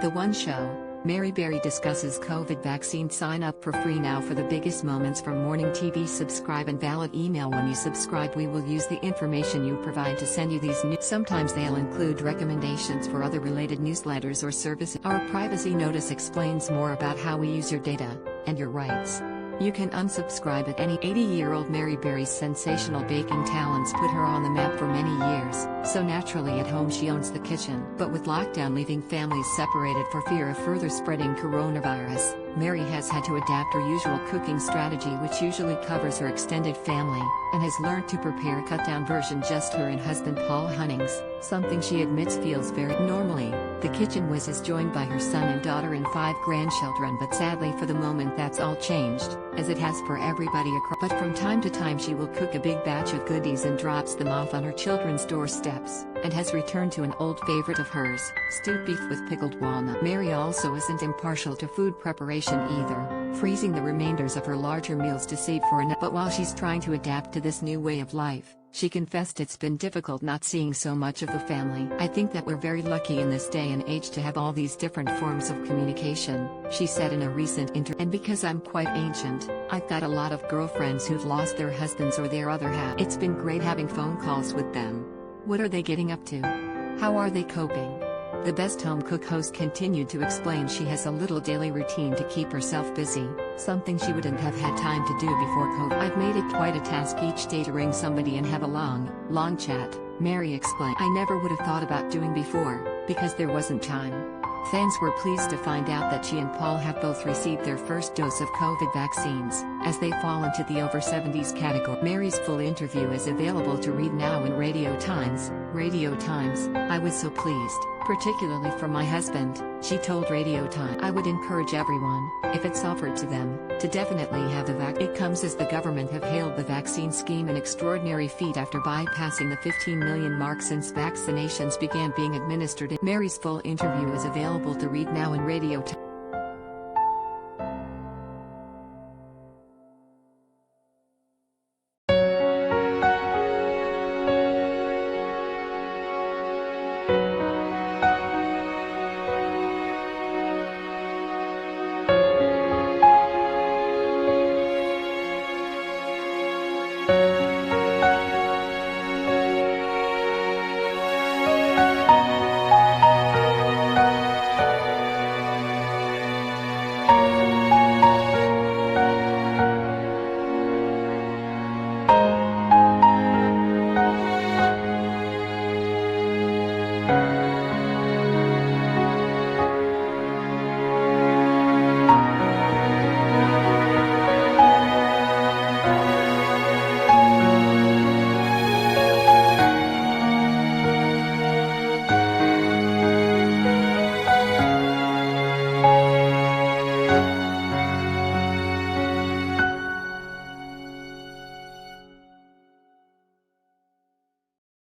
The One Show. Mary Berry discusses COVID vaccine. Sign up for free now for the biggest moments from morning TV. Subscribe and valid email. When you subscribe, we will use the information you provide to send you these news. Sometimes they'll include recommendations for other related newsletters or services. Our privacy notice explains more about how we use your data and your rights. You can unsubscribe at any. 80-year-old Mary Berry's sensational baking talents put her on the map for many years, so naturally at home she owns the kitchen. But with lockdown leaving families separated for fear of further spreading coronavirus, Mary has had to adapt her usual cooking strategy, which usually covers her extended family, and has learned to prepare a cut-down version just her and husband Paul Hunnings, something she admits feels very. Normally, the Kitchen Whiz is joined by her son and daughter and 5 grandchildren, but sadly for the moment that's all changed, as it has for everybody across. But from time to time she will cook a big batch of goodies and drops them off on her children's doorsteps, and has returned to an old favorite of hers, stewed beef with pickled walnut. Mary also isn't impartial to food preparation either, freezing the remainders of her larger meals to save for another. But while she's trying to adapt to this new way of life, she confessed it's been difficult not seeing so much of the family. I think that we're very lucky in this day and age to have all these different forms of communication, she said in a recent interview. And because I'm quite ancient, I've got a lot of girlfriends who've lost their husbands or their other half. It's been great having phone calls with them. What are they getting up to? How are they coping? The Best Home Cook host continued to explain she has a little daily routine to keep herself busy, something she wouldn't have had time to do before COVID. I've made it quite a task each day to ring somebody and have a long chat, Mary explained. I never would have thought about doing before, because there wasn't time. Fans were pleased to find out that she and Paul have both received their first dose of COVID vaccines, as they fall into the over 70s category. Mary's full interview is available to read now in Radio Times. Radio Times, I was so pleased, particularly for my husband, she told Radio Times. I would encourage everyone, if it's offered to them, to definitely have the vaccine. It comes as the government have hailed the vaccine scheme an extraordinary feat after bypassing the 15 million mark since vaccinations began being administered. Mary's full interview is available to read now in Radio Times.